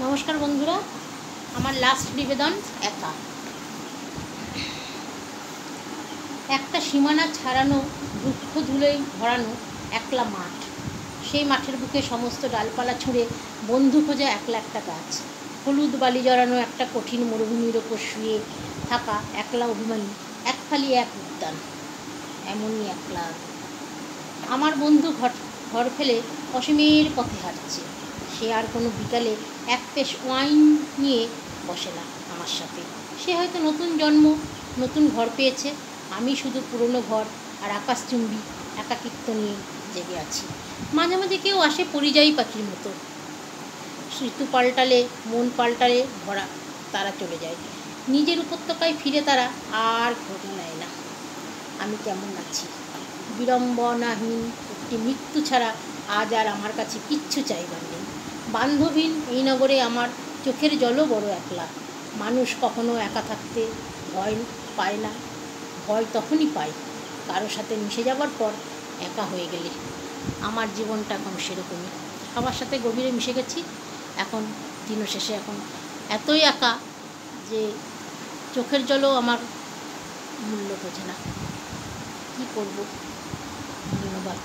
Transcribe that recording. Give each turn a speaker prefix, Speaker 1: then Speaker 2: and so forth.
Speaker 1: নমস্কার বন্ধুরা, আমার লাস্ট নিবেদন একা। একটা সীমানা ছাড়ানো, দুঃখ ধুলোয় ভরানো একলা মাঠ। সেই মাঠের বুকে সমস্ত ডালপালা ছুঁড়ে বন্ধু খোঁজা একলা একটা গাছ। হলুদ বালি জড়ানো একটা কঠিন মরুভূমির ওপর শুয়ে থাকা একলা অভিমানী, এক ফালি এক উদ্যান। এমনই একলা আমার বন্ধু ঘর ফেলে অসীমের পথে হাঁটছে। সে আর কোনো বিকালে এক পেশ ওয়াইন নিয়ে বসে না আমার সাথে। সে হয়তো নতুন জন্ম, নতুন ঘর পেয়েছে। আমি শুধু পুরনো ঘর আর আকাশচুম্বী একাকিত্ব নিয়ে জেগে আছি। মাঝে মাঝে কেউ আসে পরিযায়ী পাখির মতো। ঋতু পাল্টালে, মন পাল্টালে ভরা তারা চলে যায়। নিজের উপত্যকায় ফিরে তারা আর খোঁজ নেয় না আমি কেমন আছি। বিড়ম্বনাহীন একটি মৃত্যু ছাড়া আজ আর আমার কাছে কিচ্ছু চাইবার নেই। বান্ধবীন এই নগরে আমার চোখের জলও বড় একলা। মানুষ কখনো একা থাকতে ভয় পায় না। ভয় তখনই পায় কারোর সাথে মিশে যাবার পর, একা হয়ে গেলে। আমার জীবনটা এখন সেরকমই। সবার সাথে গভীরে মিশে গেছি। এখন দিনের শেষে এখন এতই একা যে চোখের জলও আমার মূল্য বোঝে না। কী করব? ধন্যবাদ।